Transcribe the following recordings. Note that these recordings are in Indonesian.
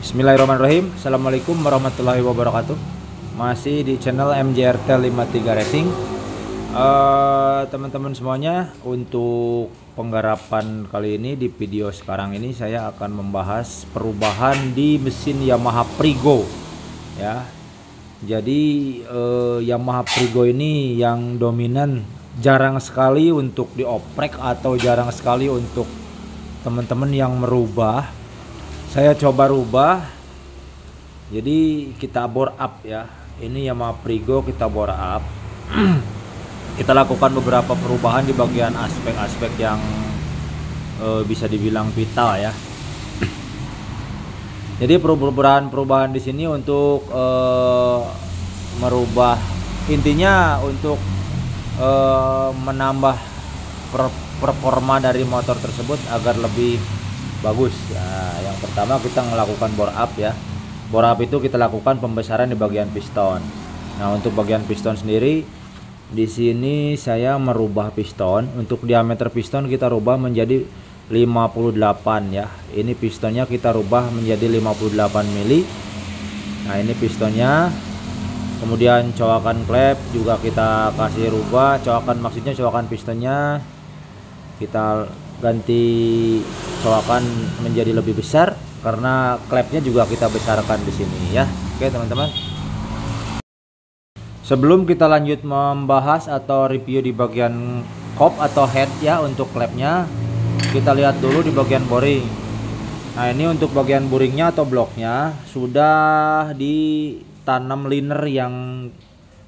Bismillahirrahmanirrahim. Assalamualaikum warahmatullahi wabarakatuh. Masih di channel MJRT 53 Racing. Teman-teman semuanya, untuk penggarapan kali ini di video sekarang ini saya akan membahas perubahan di mesin Yamaha Prigo ya. Jadi Yamaha Prigo ini yang dominan jarang sekali untuk dioprek atau jarang sekali untuk teman-teman yang merubah. Saya coba rubah, jadi kita bore up ya. Ini Yamaha Prigo kita bore up. Kita lakukan beberapa perubahan di bagian aspek-aspek yang bisa dibilang vital ya. Jadi perubahan di sini untuk merubah, intinya untuk menambah performa dari motor tersebut agar lebih bagus ya. Yang pertama kita melakukan bore up ya. Bore up itu kita lakukan pembesaran di bagian piston. Nah, untuk bagian piston sendiri di sini saya merubah piston. Untuk diameter piston kita rubah menjadi 58 ya. Ini pistonnya kita rubah menjadi 58 mili. Nah, ini pistonnya. Kemudian coakan klep juga kita kasih rubah. Maksudnya coakan pistonnya kita ganti coakan menjadi lebih besar karena klepnya juga kita besarkan di sini ya. Oke teman-teman, sebelum kita lanjut membahas atau review di bagian kop atau head ya, untuk klepnya kita lihat dulu di bagian boring. Nah, ini untuk bagian boringnya atau bloknya sudah ditanam liner yang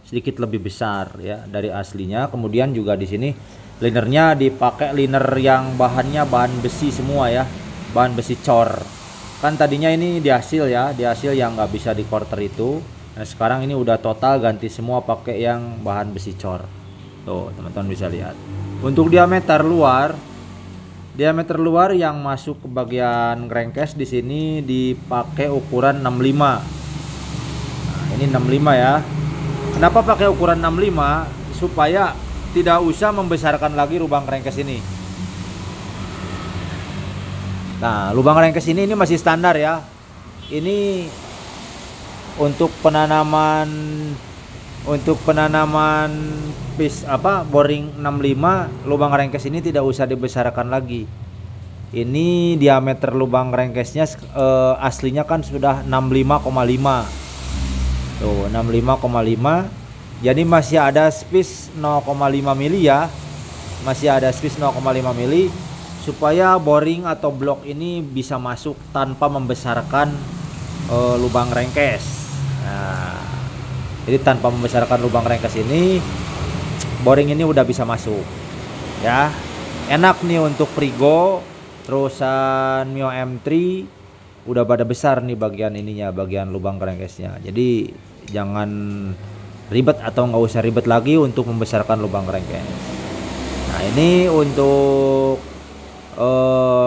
sedikit lebih besar ya dari aslinya. Kemudian juga di sini linernya dipakai liner yang bahannya bahan besi semua ya, bahan besi cor. Kan tadinya ini di hasil ya, di hasil yang nggak bisa di quarter itu. Nah, sekarang ini udah total ganti semua pakai yang bahan besi cor. Tuh teman-teman bisa lihat. Untuk diameter luar yang masuk ke bagian crankcase di sini dipakai ukuran 65. Nah, ini 65 ya. Kenapa pakai ukuran 65? Supaya tidak usah membesarkan lagi lubang crankcase ini. Nah, lubang crankcase ini masih standar ya. Ini untuk penanaman boring 65, lubang crankcase ini tidak usah dibesarkan lagi. Ini diameter lubang crankcase-nya aslinya kan sudah 65,5. Tuh, 65,5. Jadi masih ada space 0,5 mili ya. Masih ada space 0,5 mili supaya boring atau blok ini bisa masuk tanpa membesarkan lubang crankcase. Nah, jadi tanpa membesarkan lubang crankcase ini, boring ini udah bisa masuk. Ya. Enak nih untuk Prigo, terusan Mio M3 udah pada besar nih bagian ininya, bagian lubang crankcase-nya. Jadi jangan ribet atau nggak usah ribet lagi untuk membesarkan lubang crankcase. Nah, ini untuk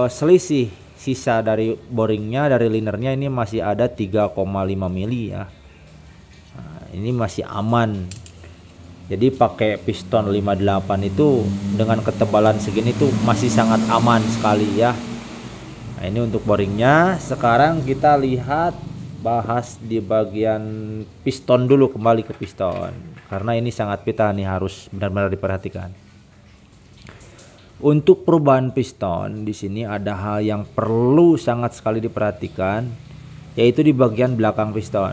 selisih sisa dari boringnya, dari linernya ini masih ada 3,5 mili ya. Nah, ini masih aman. Jadi pakai piston 58 itu dengan ketebalan segini tuh masih sangat aman sekali ya. Nah, ini untuk boringnya. Sekarang kita lihat, bahas di bagian piston dulu, kembali ke piston karena ini sangat vital nih, harus benar-benar diperhatikan. Untuk perubahan piston di sini ada hal yang perlu sangat sekali diperhatikan, yaitu di bagian belakang piston.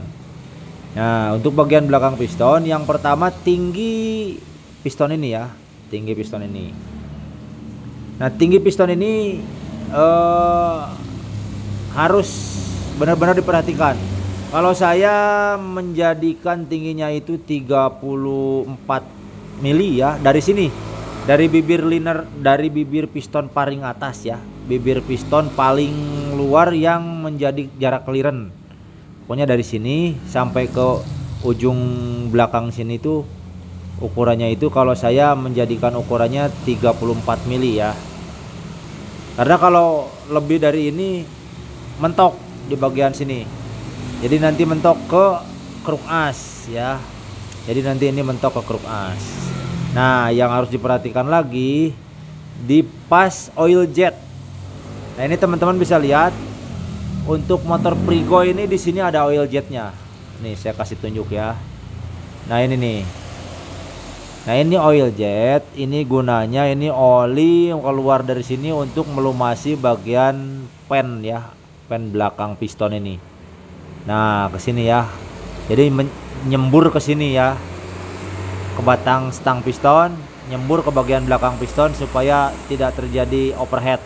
Nah, untuk bagian belakang piston yang pertama tinggi piston ini ya, tinggi piston ini. Nah, tinggi piston ini harus benar-benar diperhatikan. Kalau saya menjadikan tingginya itu 34 mili ya, dari sini, dari bibir liner, dari bibir piston paling atas ya, bibir piston paling luar yang menjadi jarak clearance. Pokoknya dari sini sampai ke ujung belakang sini tuh ukurannya itu, kalau saya menjadikan ukurannya 34 mili ya. Karena kalau lebih dari ini mentok di bagian sini, jadi nanti mentok ke kruk as ya. Jadi nanti ini mentok ke kruk as. Nah, yang harus diperhatikan lagi di pas oil jet. Nah, ini teman-teman bisa lihat untuk motor Prigo ini di sini ada oil jetnya. Nih saya kasih tunjuk ya. Nah ini nih. Nah ini oil jet. Ini gunanya ini oli yang keluar dari sini untuk melumasi bagian pen ya, pen belakang piston ini. Nah ke sini ya. Jadi nyembur ke sini ya, ke batang stang piston, nyembur ke bagian belakang piston supaya tidak terjadi overhead.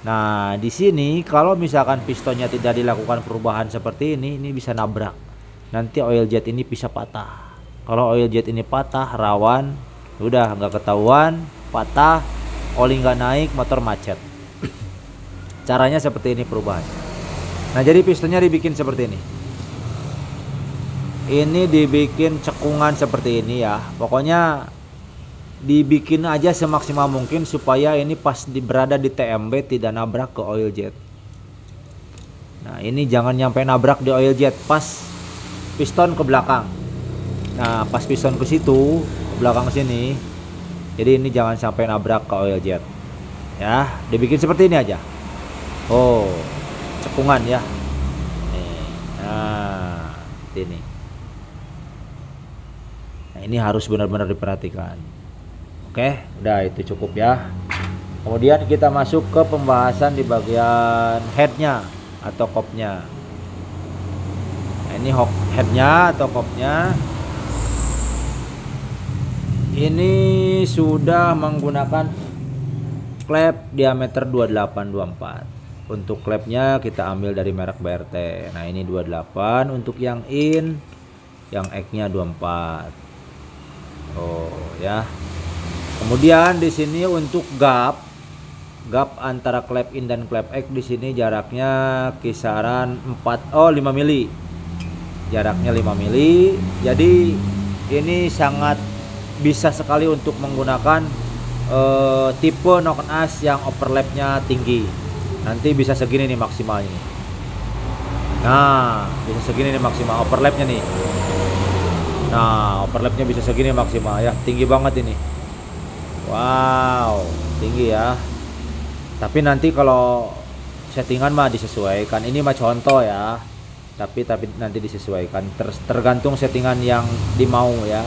Nah, di sini kalau misalkan pistonnya tidak dilakukan perubahan seperti ini bisa nabrak. Nanti oil jet ini bisa patah. Kalau oil jet ini patah, rawan, udah nggak ketahuan, patah, oli nggak naik, motor macet. Caranya seperti ini perubahan. Nah, jadi pistonnya dibikin seperti ini. Ini dibikin cekungan seperti ini ya. Pokoknya dibikin aja semaksimal mungkin supaya ini pas berada di TMB tidak nabrak ke oil jet. Nah ini jangan nyampe nabrak di oil jet, pas piston ke belakang. Nah pas piston ke situ, ke belakang sini, jadi ini jangan sampai nabrak ke oil jet ya. Dibikin seperti ini aja. Oh cekungan ya. Nah ini. Nah ini harus benar-benar diperhatikan. Oke, udah itu cukup ya. Kemudian kita masuk ke pembahasan di bagian headnya atau kopnya. Nah, ini headnya atau kopnya. Ini sudah menggunakan klep diameter 2824. Untuk klepnya kita ambil dari merek BRT. Nah ini 28 untuk yang in, yang X-nya 24. Oh ya. Kemudian di sini untuk gap antara klep in dan klep X di sini jaraknya kisaran 5 mili. Jaraknya 5 mili. Jadi ini sangat bisa sekali untuk menggunakan tipe knock as yang overlapnya tinggi. Nanti bisa segini nih maksimalnya. Nah, bisa segini nih maksimal overlapnya nih. Nah, overlapnya bisa segini maksimal ya. Tinggi banget ini. Wow, tinggi ya. Tapi nanti kalau settingan mah disesuaikan. Ini mah contoh ya. Tapi nanti disesuaikan. Tergantung settingan yang dimau ya.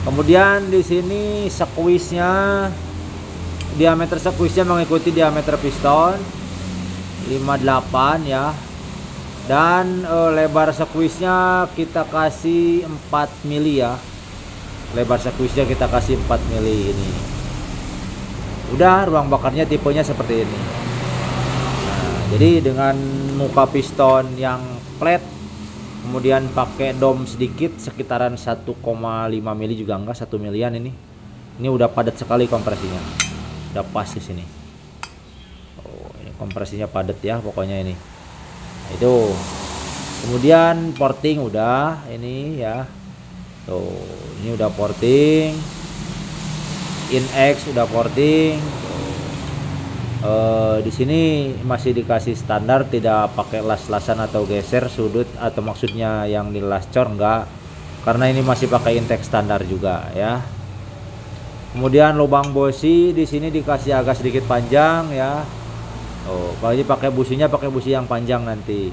Kemudian di sini squeeze-nya, diameter squeeze-nya mengikuti diameter piston 58 ya. Dan lebar squeeze-nya kita kasih 4 mili ya. Lebar squeeze-nya kita kasih 4 mili ini. Udah, ruang bakarnya tipenya seperti ini. Nah, jadi dengan muka piston yang flat, kemudian pakai dom sedikit sekitaran 1,5 mili juga enggak, 1 milian ini. Ini udah padat sekali kompresinya. Udah pas di sini. Oh, ini kompresinya padat ya pokoknya ini. Itu. Kemudian porting udah ini ya. Tuh, ini udah porting. In X udah porting. Di sini masih dikasih standar, tidak pakai las-lasan atau geser sudut atau maksudnya yang di las cor enggak. Karena ini masih pakai intake standar juga ya. Kemudian lubang busi di sini dikasih agak sedikit panjang ya. Oh, kalau ini pakai businya pakai busi yang panjang nanti.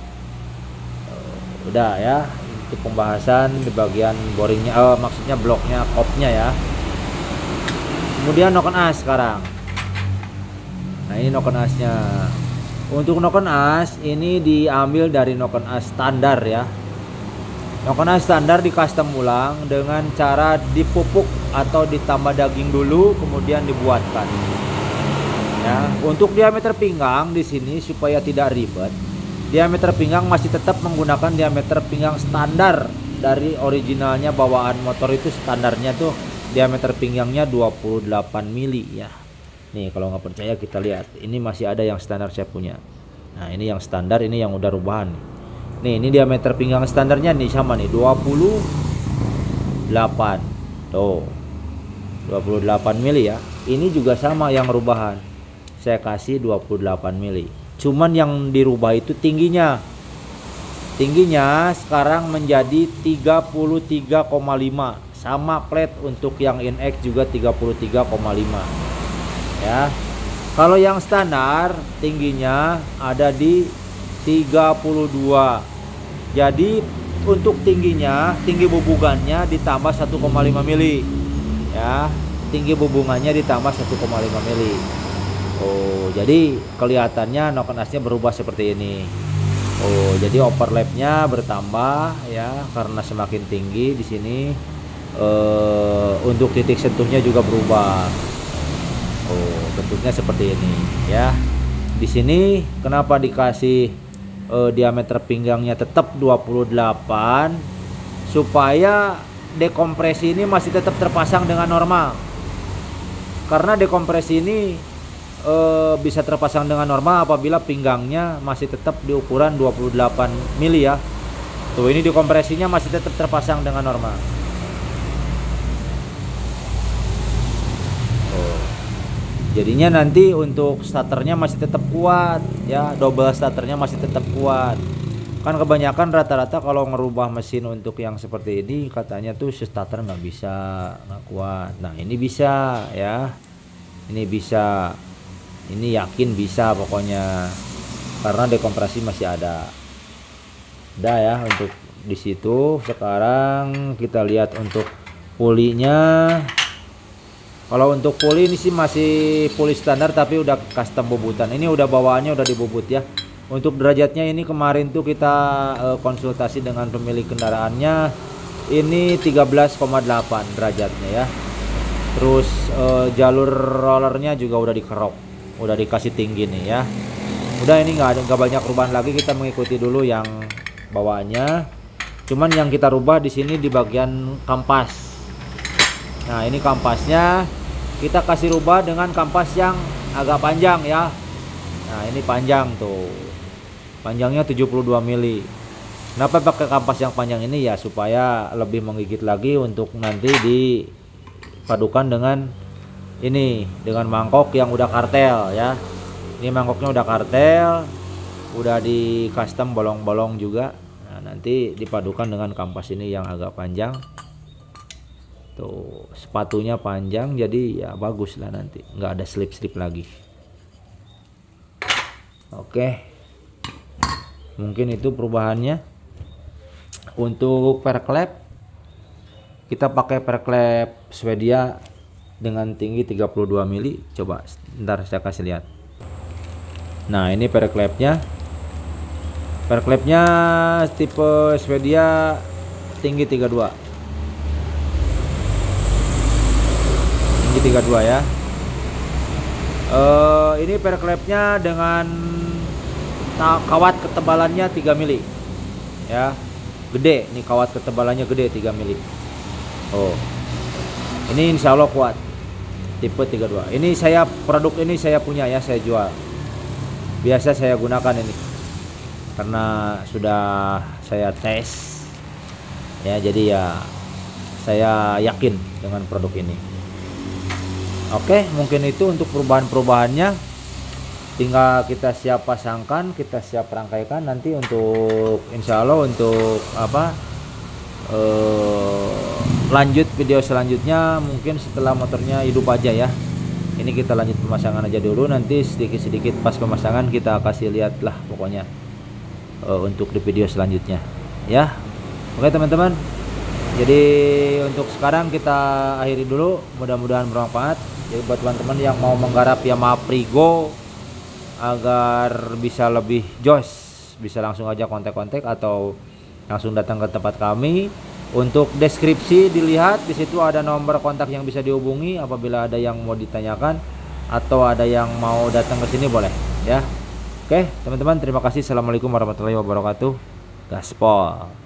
Udah ya. Itu pembahasan di bagian boringnya, maksudnya bloknya, kopnya ya. Kemudian knock as sekarang. Nah ini knock asnya. Untuk knock as ini diambil dari knock as standar ya. Knock as standar di custom ulang dengan cara dipupuk atau ditambah daging dulu kemudian dibuatkan. Ya, untuk diameter pinggang di sini supaya tidak ribet. Diameter pinggang masih tetap menggunakan diameter pinggang standar dari originalnya, bawaan motor itu standarnya tuh diameter pinggangnya 28 mili ya. Nih kalau nggak percaya kita lihat, ini masih ada yang standar saya punya. Nah ini yang standar, ini yang udah rubahan nih. Ini diameter pinggang standarnya nih sama nih 28 tuh 28 mili ya. Ini juga sama yang rubahan, saya kasih 28 mili. Cuman yang dirubah itu tingginya. Tingginya sekarang menjadi 33,5. Sama plate untuk yang InX juga 33,5. Ya. Kalau yang standar tingginya ada di 32. Jadi untuk tingginya, tinggi bubungannya ditambah 1,5 mili ya. Tinggi bubungannya ditambah 1,5 mili. Oh, jadi kelihatannya noken asnya berubah seperti ini. Oh, jadi overlapnya bertambah ya karena semakin tinggi di sini. Untuk titik sentuhnya juga berubah. Oh, bentuknya seperti ini ya. Di sini kenapa dikasih diameter pinggangnya tetap 28 supaya dekompresi ini masih tetap terpasang dengan normal. Karena dekompresi ini bisa terpasang dengan normal apabila pinggangnya masih tetap di ukuran 28 mili ya. Tuh, ini dekompresinya masih tetap terpasang dengan normal. Jadinya nanti untuk starternya masih tetap kuat ya, double starternya masih tetap kuat. Kan kebanyakan rata-rata kalau ngerubah mesin untuk yang seperti ini katanya tuh starter nggak bisa, nggak kuat. Nah ini bisa ya, ini bisa, ini yakin bisa pokoknya karena dekompresi masih ada. Udah ya untuk di situ. Sekarang kita lihat untuk pulinya. Kalau untuk puli ini sih masih puli standar tapi udah custom bobotan. Ini udah bawaannya udah dibobot ya. Untuk derajatnya ini kemarin tuh kita konsultasi dengan pemilik kendaraannya. Ini 13,8 derajatnya ya. Terus jalur rollernya juga udah dikerok, udah dikasih tinggi nih ya. Udah, ini nggak banyak perubahan lagi, kita mengikuti dulu yang bawaannya. Cuman yang kita rubah di sini di bagian kampas. Nah ini kampasnya kita kasih rubah dengan kampas yang agak panjang ya. Nah ini panjang tuh, panjangnya 72 mili. Kenapa pakai kampas yang panjang ini ya, supaya lebih menggigit lagi untuk nanti dipadukan dengan ini, dengan mangkok yang udah kartel ya. Ini mangkoknya udah kartel, udah di custom bolong-bolong juga. Nah nanti dipadukan dengan kampas ini yang agak panjang. Tuh sepatunya panjang, jadi ya bagus lah, nanti nggak ada slip-slip lagi. Oke, mungkin itu perubahannya. Untuk perklep kita pakai perklep Swedia dengan tinggi 32 mili. Coba ntar saya kasih lihat. Nah ini perklepnya tipe Swedia tinggi 32 ya. Ini perklepnya dengan kawat ketebalannya 3 mili ya, gede nih, kawat ketebalannya gede 3 mili. Oh ini insya Allah kuat, tipe 32. Ini saya, produk ini saya punya ya, saya jual, biasa saya gunakan ini karena sudah saya tes ya, jadi ya saya yakin dengan produk ini. Oke, mungkin itu untuk perubahan-perubahannya. Tinggal kita siap pasangkan, kita siap rangkaikan. Nanti untuk insya Allah untuk apa, lanjut video selanjutnya mungkin setelah motornya hidup aja ya. Ini kita lanjut pemasangan aja dulu, nanti sedikit-sedikit pas pemasangan kita kasih lihat lah pokoknya untuk di video selanjutnya ya. Oke teman-teman, jadi untuk sekarang kita akhiri dulu, mudah-mudahan bermanfaat. Jadi buat teman-teman yang mau menggarap Yamaha Prigo agar bisa lebih jos, bisa langsung aja kontak-kontak atau langsung datang ke tempat kami. Untuk deskripsi dilihat, di situ ada nomor kontak yang bisa dihubungi apabila ada yang mau ditanyakan atau ada yang mau datang ke sini boleh ya. Oke teman-teman, terima kasih. Assalamualaikum warahmatullahi wabarakatuh. Gaspol.